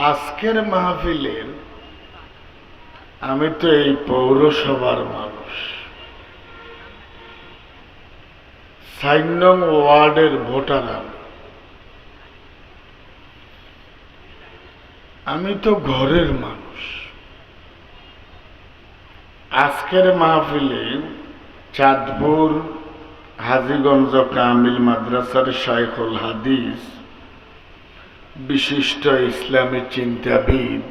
আজকের মাহফিলের আমি তো এই পৌরসভার মানুষ, ৪ নং ওয়ার্ডের ভোটার। আমি তো ঘরের মানুষ। আজকের মাহফিলে চাঁদপুর হাজীগঞ্জ কামিল মাদ্রাসার শাইখুল হাদিস, বিশিষ্ট ইসলামী চিন্তাবিদ,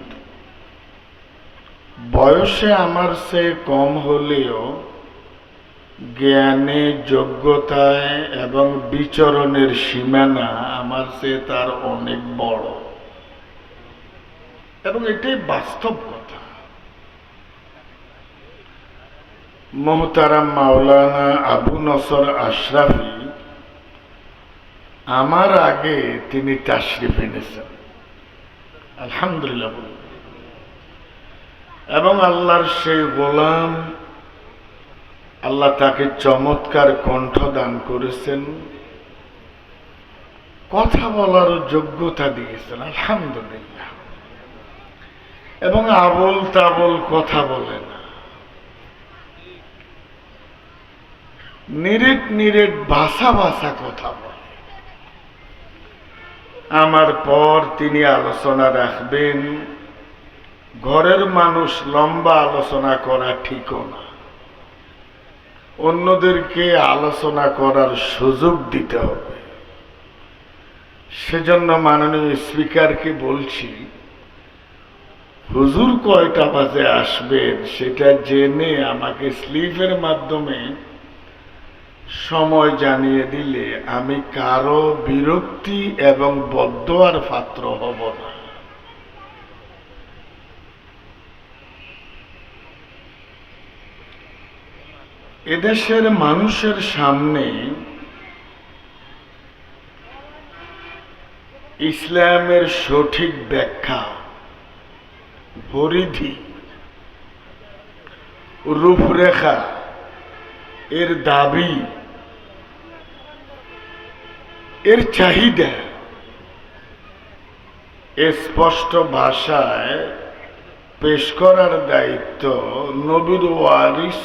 বয়সে আমার চেয়ে কম হলেও জ্ঞানে, যোগ্যতায় এবং বিচরণের সীমানা আমার চেয়ে তার অনেক বড়, এবং এটাই বাস্তব কথা। মোহতারাম মাওলানা আবু নসর আশরাফি আমার আগে তিনি তাশরিফ এনেছেন, আলহামদুলিল্লাহ। এবং আল্লাহর সেই গোলাম, আল্লাহ তাকে চমৎকার কণ্ঠ দান করেছেন, কথা বলার যোগ্যতা দিয়েছেন, আলহামদুলিল্লাহ। এবং আবল তাবল কথা বলে না, নিরেট নিরেট ভাষা ভাষা কথা বলে। আমার পর তিনি আলোচনা রাখবেন। ঘরের মানুষ লম্বা আলোচনা করা ঠিকও না, অন্যদেরকে আলোচনা করার সুযোগ দিতে হবে। সেজন্য মাননীয় স্পিকারকে বলছি, হুজুর কয়টা বাজে আসবেন সেটা জেনে আমাকে স্লিপের মাধ্যমে সময় জানিয়ে দিলে আমি কারো বিরক্তি এবং বদদোয়ার পাত্র হব না। এদেশের মানুষের সামনে ইসলামের সঠিক ব্যাখ্যা, পরিধি, রূপরেখা, এর দাবি, এর চাহিদা স্পষ্ট ভাষায় পেশ করার দায়িত্ব নবীর ওয়ারিস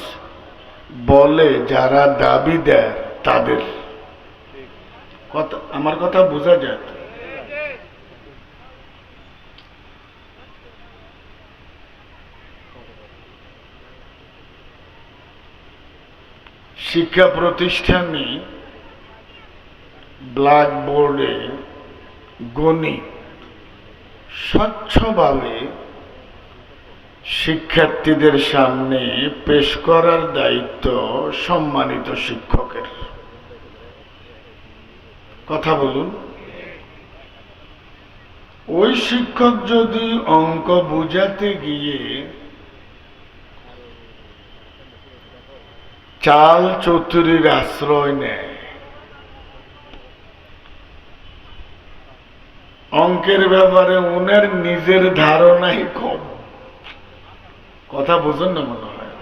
বলে যারা দাবি দেয় তাদের। আমার কথা বোঝা যায়? শিক্ষা প্রতিষ্ঠানে ব্ল্যাকবোর্ডে গণিত স্বচ্ছভাবে শিক্ষার্থীদের সামনে পেশ করার দায়িত্ব সম্মানিত শিক্ষকের। কথা বলুন। ওই শিক্ষক যদি অঙ্ক বুঝাতে গিয়ে চাল চতুরির আশ্রয় নেয়, অঙ্কের ব্যাপারে ওনার নিজের ধারণাই কম, কথা বুঝুন না মনে হয়।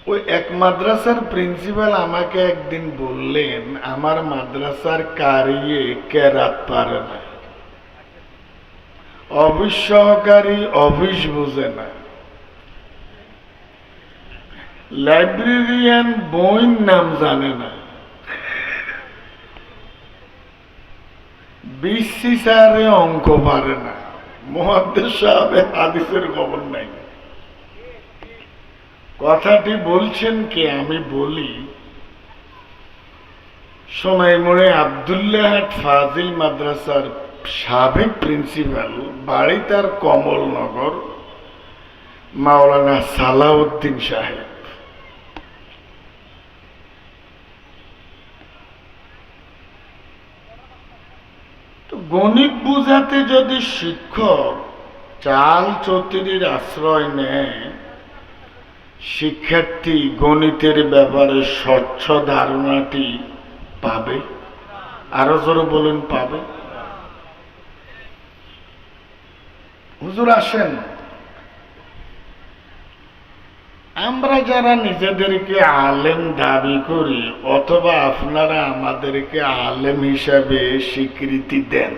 ওই এক মাদ্রাসার প্রিন্সিপাল আমাকে একদিন বললেন, আমার মাদ্রাসার কারিয়ে কেরাত পারে না, অফিস সহকারী অফিস বুঝে না, লাইব্রেরিয়ান বইয়ের নাম জানে না, বিসি স্যারে অঙ্ক পারে না, মুহাদ্দিস সাহেবের হাদিসের খবর নাই। কথাটি বলছেন কে? আমি বলি, সোনাইমুড়ি আব্দুল্লাহ ফাজিল মাদ্রাসার সাবেক প্রিন্সিপাল, বাড়ি তার কমলনগর, মাওলানা সালাউদ্দিন সাহেব। তো গণিত বুঝাতে যদি শিক্ষক চাল চতুরির আশ্রয় নেয়, শিক্ষার্থী গণিতের ব্যাপারে স্বচ্ছ ধারণাটি পাবে? আরো জোরে বলুন, পাবে? হুজুর আসেন, আমরা যারা নিজেদেরকে আলেম দাবি করি, অথবা আপনারা আমাদেরকে আলেম হিসাবে স্বীকৃতি দেন,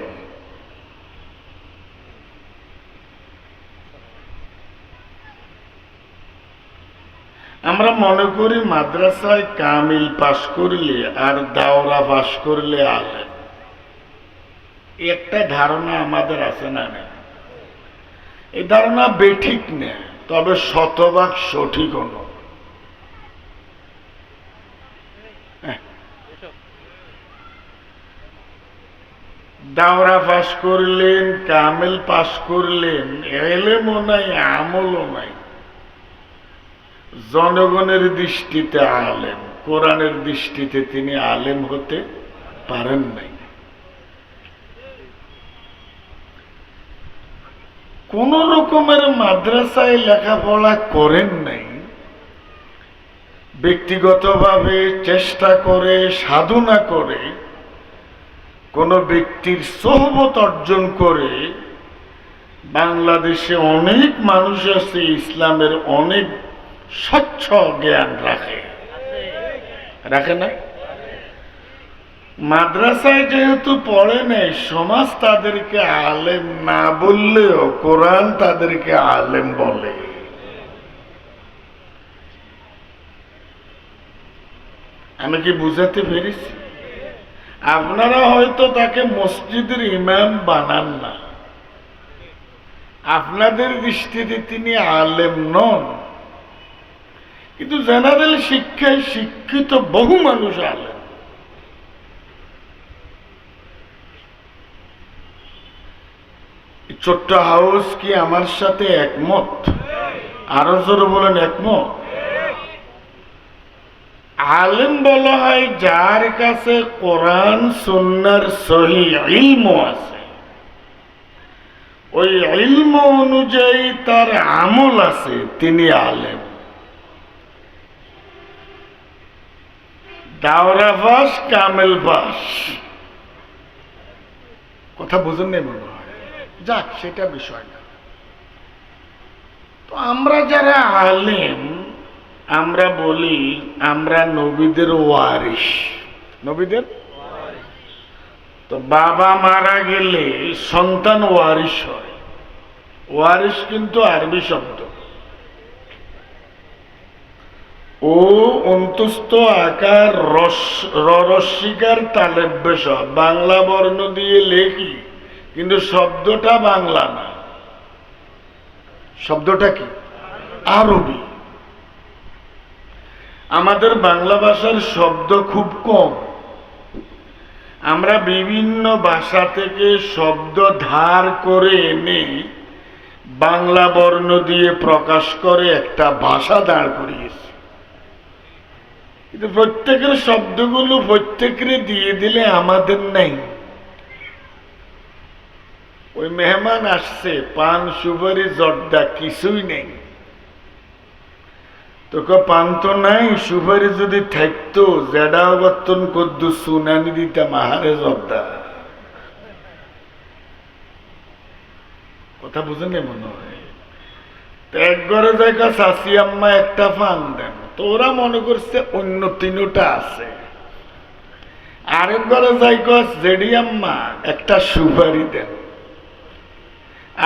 আমরা মনে করি মাদ্রাসায় কামিল পাশ করলে আর দাওরা পাশ করলে আলেম। একটা ধারণা আমাদের আছে না? এই ধারণা বেঠিক না, তবে শতভাগ সঠিক নয়। দাওরা পাশ করলেন, কামিল পাশ করলেন, এলেমও নাই, আমলও নাই, জনগণের দৃষ্টিতে আলেম, কোরআনের দৃষ্টিতে তিনি আলেম হতে পারেন নাই। কোন রকমের মাদ্রাসায় লেখাপড়া করেন নাই, ব্যক্তিগতভাবে চেষ্টা করে সাধনা করে কোন ব্যক্তির সোহবত অর্জন করে বাংলাদেশে অনেক মানুষ আছে ইসলামের অনেক স্বচ্ছ জ্ঞান রাখে না? মাদ্রাসায় যেহেতু পড়ে নেই, সমাজ তাদেরকে আলেম না বললেও কোরআন তাদেরকে আলেম বলে। আমি কি বুঝাতে পেরেছি? আপনারা হয়তো তাকে মসজিদের ইমাম বানান না, আপনাদের দৃষ্টিতে তিনি আলেম নন, কিন্তু জেনারেল শিক্ষায় শিক্ষিত বহু মানুষ আলেম। ছোট্ট হাউস কি আমার সাথে একমত? আরো জোরে বলেন একমত। আলেম বলা হয় যার কাছে কোরআন সুন্নাহর সহিহ ইলম আছে, ওই ইলম অনুযায়ী তার আমল আছে, তিনি আলেম। দাওরা পাস, কামেল পাস, কথা বুঝেন নাই মনে হয়? যাক, সেটা বিষয় না। তো আমরা যারা আলেম, আমরা বলি আমরা নবীদের ওয়ারিস। নবীদের তো বাবা মারা গেলে সন্তান ওয়ারিস হয়। ওয়ারিস কিন্তু আরবি শব্দ। ও অন্তস্থ আকার রস্বীকার তালেব্যস, বাংলা বর্ণ দিয়ে লেখি, কিন্তু শব্দটা বাংলা না। শব্দটা কি? আরবি। আমাদের বাংলা ভাষার শব্দ খুব কম। আমরা বিভিন্ন ভাষা থেকে শব্দ ধার করে এনে বাংলা বর্ণ দিয়ে প্রকাশ করে একটা ভাষা দাঁড় করিয়েছি, কিন্তু প্রত্যেকের শব্দগুলো প্রত্যেকের দিয়ে দিলে আমাদের নাই। ওই মেহমান আসছে, পান সুপারি জর্দা কিছুই নেই, তোকে পান তো নাই, সুপারি যদি থাকতো জেডা অবর্তন করতো সুনানি দিতাম, আহারে জর্দা। কথা বুঝেন মনে হয়? তো এক ঘরে জায়গা শাশি আম্মা একটা পান দেন, তো ওরা মনে করছে অন্য তিনটা আছে। আরেক ঘরে জায়গা জেডি আম্মা একটা সুপারি দেন,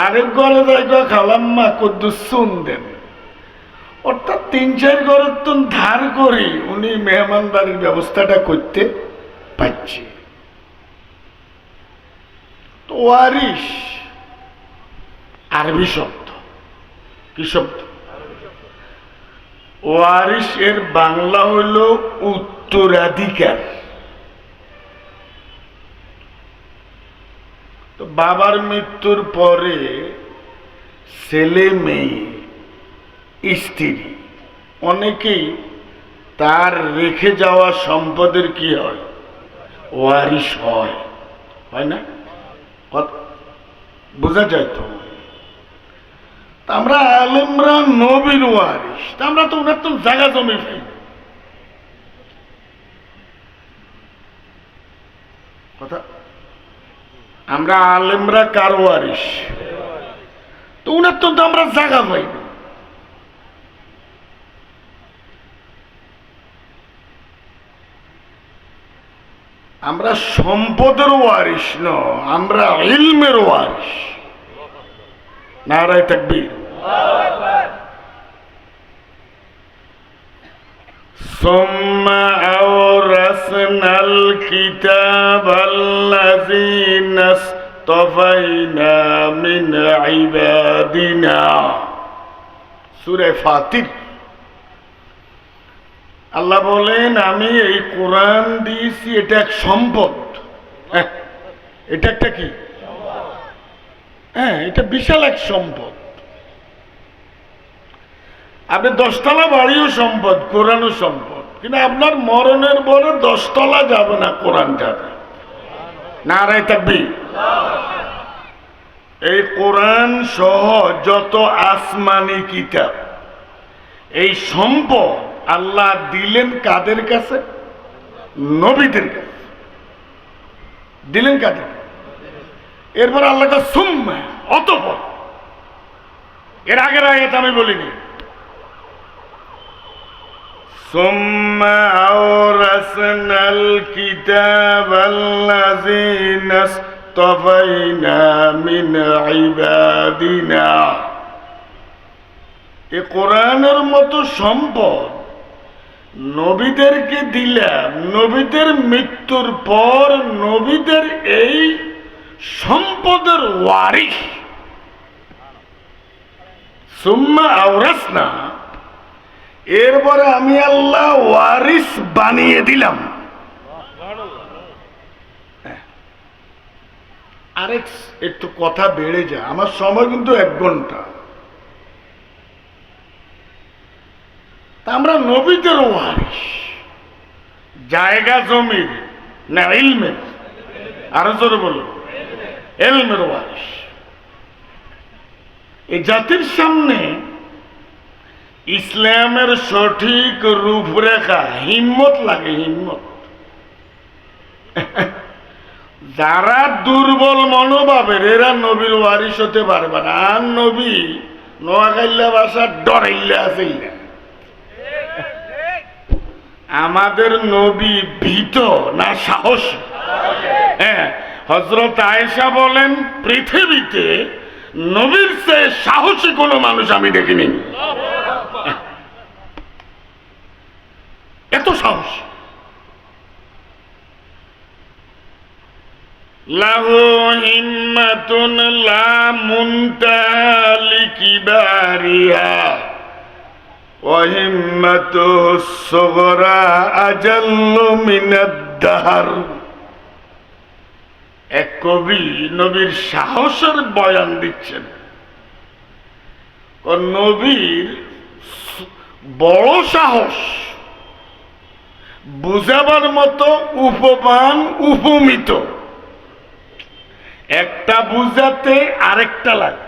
আরেক ঘরে জায়গা খালাম্মা কদ্দু সুন দেন। অর্থাৎ ৩-৪ ঘরের তো ধার করি উনি মেহমানদারির ব্যবস্থাটা করতে পারছে। তো ওয়ারিস আরবি শব্দ। কি শব্দ? ওয়ারিস এর বাংলা হইল উত্তরাধিকার। তো বাবার মৃত্যুর পরে ছেলে মেয়ে স্ত্রী অনেকেই তার রেখে যাওয়া সম্পদের কি হয়? ওয়ারিশ হয় না? বোঝা যায় তো? আমরা আলেমরা নবীর ওয়ারিশ, আমরা তো ওনার তো জায়গা জমি পাই। কথা, আমরা আলেমরা কার ওয়ারিশ? তো ওনার তো আমরা জায়গা পাই না। আমরা সম্পদের ওয়ারিশ ন, আমরা ইলমের ওয়ারিশ। নারায়ে তাকবীর। সুম্মা আওরাসনাল কিতাবাল্লাযীনা ইসতাফাইনা মিন ইবাদিনা। সূরা ফাতির। আল্লাহ বলেন আমি এই কোরআন দিয়েছি, এটা এক সম্পদ। এটা একটা কি? এটা বিশাল এক সম্পদ। আপনি 10 তলা বাড়িও সম্পদ, কোরআনও সম্পদ, কিন্তু আপনার মরণের পরে 10 তলা যাবে না, কোরআন যাবে। নারায়ে তাকবীর। এই কোরআন সহ যত আসমানি কিতাব, এই সম্পদ আল্লাহ দিলেন কাদের কাছে? নবীদের কাছে দিলেন। কাদের? এরপর আল্লাহ কা সুম্মা, অতঃপর। এর আগের আয়াত আমি বলিনি। সুম্মা আওরাসনাল কিতাবাল্লাযীনা ইসতাফাইনা মিন ইবাদিনা। এ কোরআনের মতো সম্পদ নবীদেরকে দিলাম। নবীদের মৃত্যুর পর নবীদের এই সম্পদের ওয়ারিস। সুম্মা আওরাসনা, এরপরে আমি আল্লাহ ওয়ারিস বানিয়ে দিলাম। আরেক একটু কথা বেড়ে যায়, আমার সময় কিন্তু 1 ঘন্টা। তা আমরা নবীদের ওয়ারিস, জায়গা জমির না ইলমের? আরো জোরে বলো, ইলমের ওয়ারিস। এই জাতির সামনে ইসলামের সঠিক রূপরেখা, হিম্মত লাগে, হিম্মত। যারা দুর্বল মনোভাবের, এরা নবীর ওয়ারিস হতে পারবে না। আর নবী নোয়াখাইল্লা ভাষা ডরাইল্লা আছে। আমাদের নবী ভীত না সাহস? হযরত আয়েশা বলেন পৃথিবীতে নবীর চেয়ে সাহসী কোনো মানুষ আমি দেখিনি। এত সাহস। লাহু হিম্মাতুন লা মুনতাহা লিকিবারিহা ওয়া হিম্মাতুস সুগরা আজাল্লু মিনাদ দাহর। এক কবি নবীর সাহসের বয়ান দিচ্ছেন। নবীর বড় সাহস বুঝাবার মতো উপমান উপমিত। একটা বুঝাতে আরেকটা লাগে।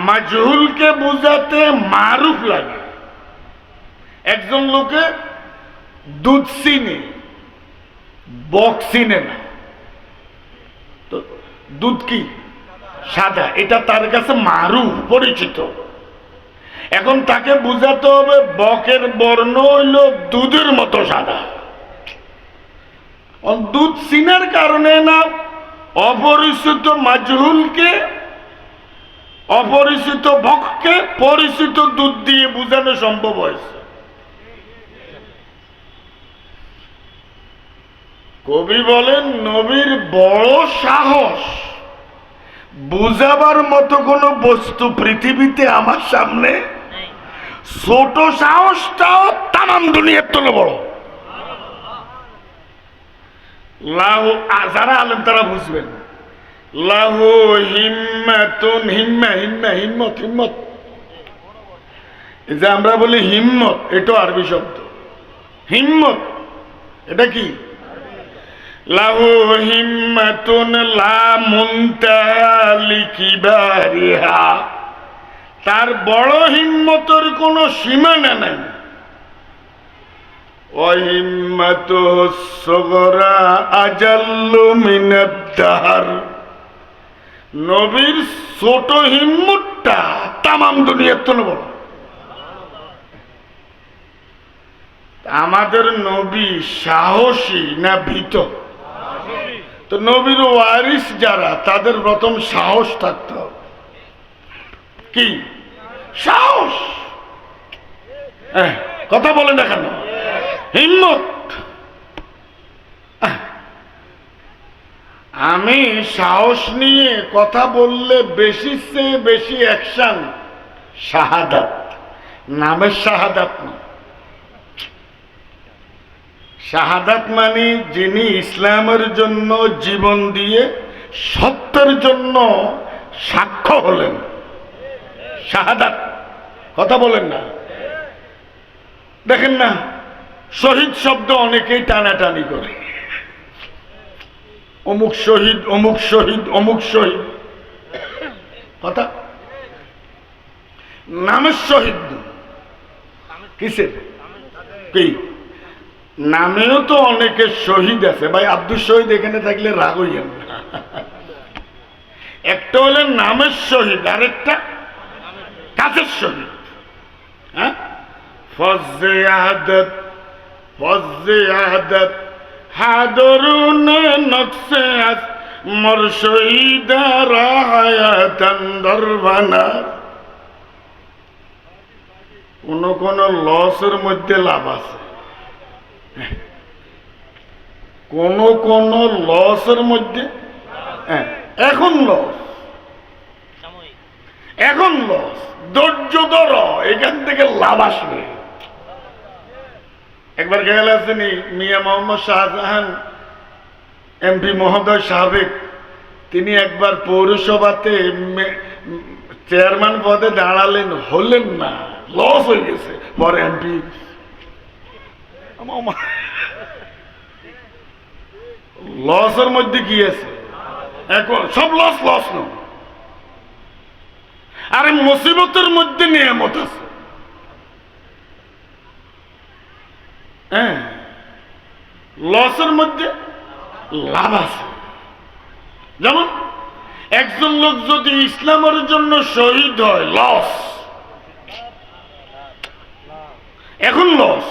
মাজহুলকে বুঝাতে মারুফ লাগে। একজন লোকে দুধ চিনে, বক চিনে না, তো দুধ কি? সাদা। এটা তার কাছে মারুফ, পরিচিত। এখন তাকে বুঝাতে হবে বকের বর্ণ হইল দুধের মতো সাদা। দুধ চিনার কারণে না অপরিচিত মাজহুলকে, অপরিচিত বককে পরিচিত দুধ দিয়ে বুঝানো সম্ভব হয়েছে। কবি বলেন নবীর বড় সাহস, বুঝাবার মতো কোনো বস্তু পৃথিবীতে আমার সামনে। ছোট সাহসটাও তামাম দুনিয়ার তুলে বড়। লাহু, যারা আলেম তারা বুঝবেন। লাহু হিম্মাতুন, হিম্মা হিম্মা হিম্মত, হিম্মত। এই যে আমরা বলি হিম্মত, এটা আরবি শব্দ। হিম্মত এটা কি? লাহু হিম্মাতুন লা মুনতাহা লিকিবারিহা। তার বড় হিম্মতের কোনো সীমানা নাই। ওয়া হিম্মাতুস সুগরা আজাল্লু মিনাদ দাহর। নবীর ছোট হিম্মতটা তামাম দুনিয়ার থেকে বড়। আমাদের নবী সাহসী না ভীত? তো নবীর ওয়ারিস যারা, তাদের প্রথম সাহস থাকতে হবে। কি সাহস? কথা বলে না কেন? হিম্মত। আমি সাহস নিয়ে কথা বললে বেশি চেয়ে বেশি অ্যাকশন, শাহাদাত, নামের শাহাদাত না। শাহাদাত মানে যিনি ইসলামের জন্য জীবন দিয়ে সত্যের জন্য সাক্ষ্য হলেন, শাহাদাত। কথা বলেন না? দেখেন না, শহীদ শব্দ অনেকেই টানাটানি করে, অমুক শহীদ, অমুক শহীদ, অমুক শহীদ। কথা নামের শহীদ কিসের? কি নামেও তো অনেকের শহীদ আছে ভাই। আব্দুল শহীদ এখানে থাকলে রাগ হইয়েন না। একটা হলেন নামের শহীদ, আরেকটা কাজের শহীদ। হ্যাঁ, ফজে আদত, ফজে আদত হাদরুনে নকশে আস মর শহীদার হায়াতান দরবানা। কোন কোন লসের মধ্যে লাভ আছে, কোন কোন লসের মধ্যে এখন লস, এখন লস। ধৈর্য ধর, এখান থেকে লাভ আসবে। একবার খেয়াল আসেনি, মিয়া মোহাম্মদ শাহজাহান এমপি মহোদয় সাবেক, তিনি একবার পৌরসভাতে চেয়ারম্যান পদে দাঁড়ালেন, হলেন না, লস হয়ে গেছে। পরে এমপি। লসের মধ্যে কি আছে? এখন সব লস লস না, আরে মুসিবতের মধ্যে নিয়ামত আছে। হ্যাঁ, লসের মধ্যে লাভ আছে। যেমন একজন লোক যদি ইসলামের জন্য শহীদ হয়, লস, এখন লস।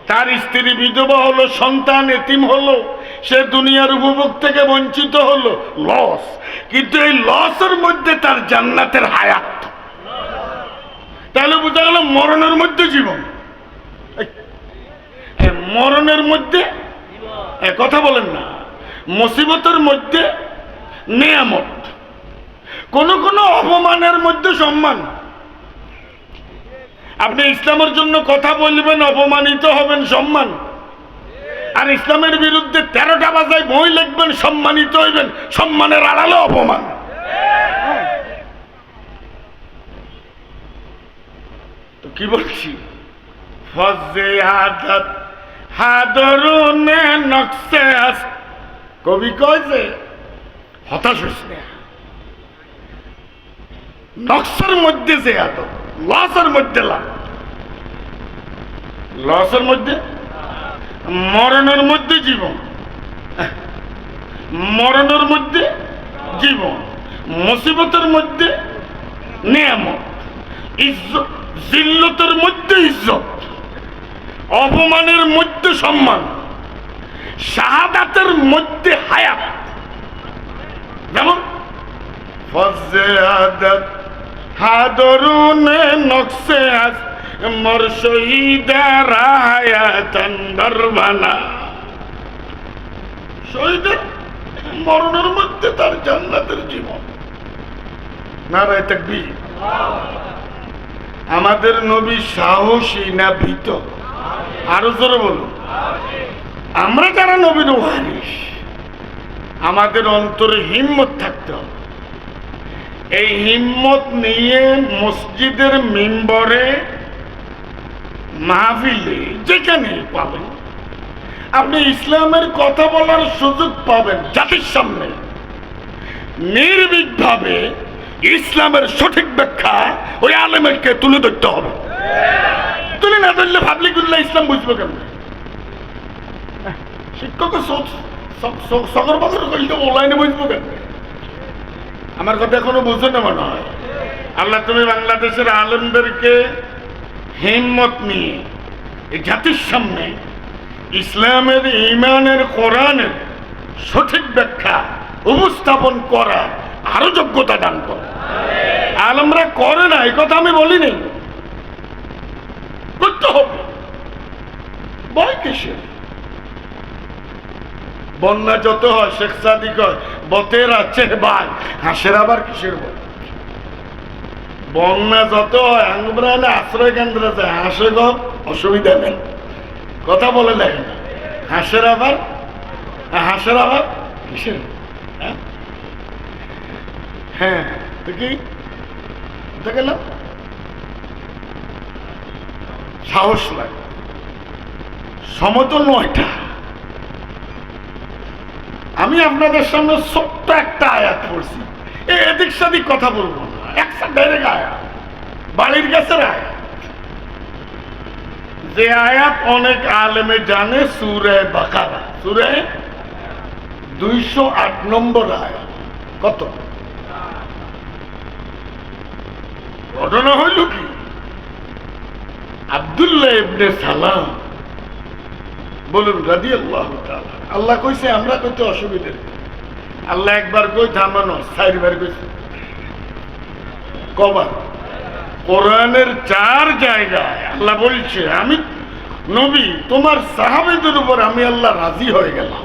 তার স্ত্রী বিধবা হলো, সন্তান এতিম হলো, সে দুনিয়ার উপভোগ থেকে বঞ্চিত হলো, লস। কিন্তু এই লসের মধ্যে তার জান্নাতের হায়াত। তাহলে বোঝা গেল মরণের মধ্যে জীবন, মরণের মধ্যে কথা বলেন না, মুসিবতের মধ্যে নিয়ামত, কোন কোন অপমানের মধ্যে সম্মান। আপনি ইসলামের জন্য কথা বলবেন, অপমানিত হবেন, সম্মান। আর ইসলামের বিরুদ্ধে 13টা বাজায় বই লিখবেন, সম্মানিত হইবেন, সম্মানের আড়ালে অপমান। তো কি বলছি? ফজে আদত হাদরুনে নকশে আস। কবি কয় যে হতাশ হইস না, নকশার মধ্যে যে আদত, লসের মধ্যে লাভ, লসের মধ্যে, মরণের মধ্যে জীবন, মরণের মধ্যে জীবন, মুসিবতের মধ্যে নিয়ামত, ইজ্জত, জিল্লতের মধ্যে ইজ্জত, অপমানের মধ্যে সম্মান, শাহাদাতের মধ্যে হায়াত। যেমন ফজে আদত হাদরুনে নকশে আস মর শহীদার হায়াতান দরবানা। শহীদের মরণের মধ্যে তার জান্নাতের জীবন। নারায়ে তাকবীর। আমাদের নবী সাহসী না ভীত? আরো জোরে বলুন। আমরা যারা নবীর ওয়ারিস, আমাদের অন্তরে হিম্মত থাকতে হবে। এই হিম্মত নিয়ে মসজিদের মিম্বরে, মাহফিলে, যেখানে পাবেন আপনি ইসলামের কথা বলার সুযোগ পাবেন, জাতির সামনে নির্ভীকভাবে ইসলামের সঠিক ব্যাখ্যা ওই আলেমকে তুলে ধরতে হবে। তুলে না ধরলে পাবলিকুল্লাহ ইসলাম বুঝবো কেন? শিক্ষক সকর বছর করলে অনলাইনে বুঝবো কেন? আমার কথা এখনো বুঝো না মনে হয়। আল্লাহ তুমি বাংলাদেশের আলেমদেরকে হিম্মত নিয়ে এই জাতির সামনে ইসলামের, ঈমানের, কোরআনের সঠিক ব্যাখ্যা উপস্থাপন করা আরো যোগ্যতা দান করে। আলেমরা করে না এই কথা আমি বলিনি, তো হবে, ভয় কিসের? বন্যা যত হয়, শেখ সাদি কয় বতের আছে ভাই, হাঁসের আবার কিসের ভয়? বন্যা যত হয় আমরা আশ্রয় কেন্দ্রে যায়, হাঁসে গপ অসুবিধা নেই, কথা বলে দেখেন। হাঁসের আবার কিসের? হ্যাঁ তো কি গেল, সাহস লাগে। সমতল নয়টা। আমি আপনাদের সামনে ছোট্ট একটা আয়াত পড়ছি, এদিক সেদিক কথা বলবো না, একটা ডাইরেক্ট আয়াত, বাড়ির কাছের আয়াত, যে আয়াত অনেক আলেমে জানে, সূরা বাকারা, সূরা 208 নম্বর আয়াত। কত? ঘটনা হইল কি, আব্দুল্লাহ ইবনে সালাম বলুন রাদিয়াল্লাহু তাআলা, আল্লাহ কইছে আমরা কইতে অসুবিধা, আল্লাহ একবার কই থামানো, 4 বার কইছে। কবার? কোরআনের 4 জায়গায় আল্লাহ বলছে আমি নবী তোমার সাহাবীদের উপর আমি আল্লাহ রাজি হয়ে গেলাম।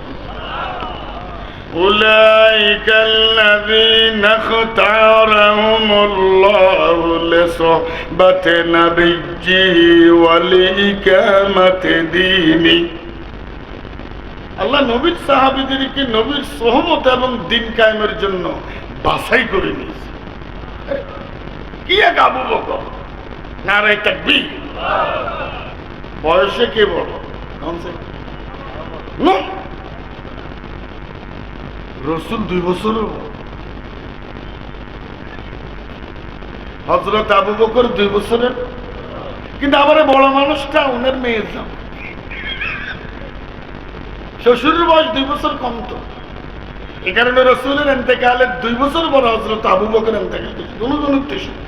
উলাইকাল্লাযীনা ইখতারাহুমুল্লাহু লিসুহবাতি নাবিয়্যিহি ওয়া লিইকামাতি দীনি। আল্লাহ নবীর সাহাবীদেরকে নবীর সোহবত এবং দিন কায়েমের জন্য বাছাই করে নিয়েছে। কি এক আবু বকর, নারে তাকবীর। বয়সে কে বড়? রাসূল 2 বছরের বড়। হযরত আবু বকর 2 বছরের, কিন্তু আবার বড় মানুষটা ওনার মেয়ের জাম, শ্বশুরের বয়স 2 বছর কম। তো এই কারণে রাসূলের ইন্তেকালের 2 বছর বড় হযরত আবু বকর ইন্তেকাল করেছে, দুজনের 63।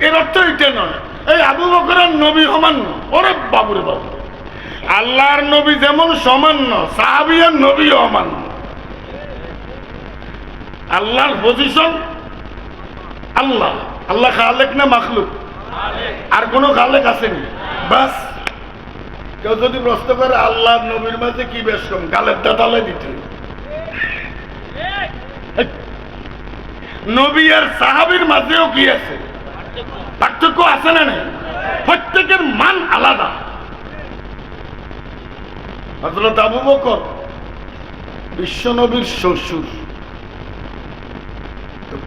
এর অর্থ এটা নয় এই আবু বকরের নবী সমান্য। ওরে বাবুরে বাবু, আল্লাহর নবী যেমন সমান্য, সাহাবীর নবী অমান্য। আল্লাহর পজিশন আল্লাহ। আল্লাহ খালেক না মাখলুক? আর কোন খালেক আসেনি? বাস। কেউ যদি প্রশ্ন করে আল্লাহর নবীর মাঝে কি বেশ কম, গালের দাতালে দিতে। নবী আর সাহাবীর মাঝেও কি আছে? পার্থক্য আছে না নেই? প্রত্যেকের মান আলাদা। হযরত আবু বকর বিশ্ব নবীর শ্বশুর।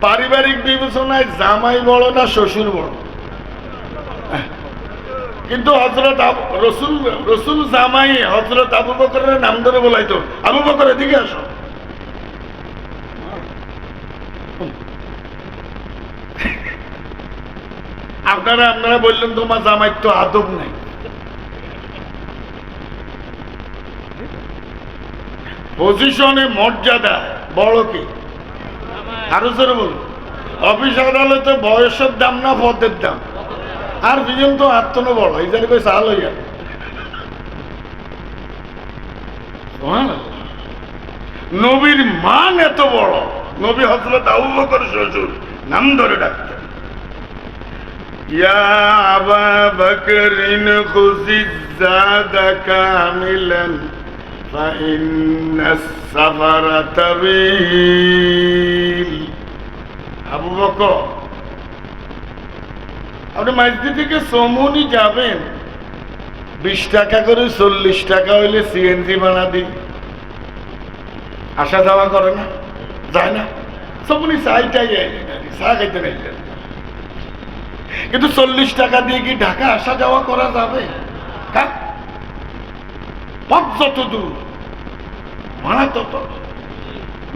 পারিবারিক বিবেচনায় জামাই বড় না শ্বশুর বড়? কিন্তু হযরত রসুল জামাই হযরত আবু বকরের নাম ধরে বলাইতো, আবু বকর এদিকে আসো। আপনারা বললেন তোমার জামাই তো আদব নাই। পজিশনে মর্যাদা বড় কি? আরো জোরে বলুন। অফিস আদালতে বয়সের দাম না পদের দাম? আর দুজন তো আত্মন বড়, এই জানি কই চাল হইয়া। নবীর মান এত বড়, নবী হযরত আবু বকর শ্বশুর নাম ধরে ডাকতেন, ইয়া আবা বকরিন খুযিজ যাদা কামিলান ফাইন্নাস সাফারা তাবিল। আবু বকর আপনি মসজিদ থেকে সমুনি যাবেন, 20 টাকা করে, 40 টাকা হইলে সিএনজি ভাড়া দিন। আসা যাওয়া করে না? যায় না? সমুনি চাইটাই চা খাইতে নাইলেন, কিন্তু 40 টাকা দিয়ে কি ঢাকা আসা যাওয়া করা যাবে? পথ যত দূর ভাড়া তত।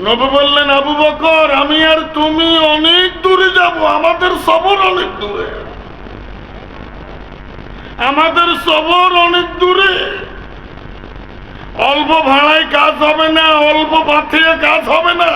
নবী বললেন আবু বকর আমি আর তুমি অনেক দূরে যাব, আমাদের সবর অনেক দূরে, আমাদের সবর অনেক দূরে। অল্প ভাড়ায় কাজ হবে না, অল্প পাথিয়ে কাজ হবে না।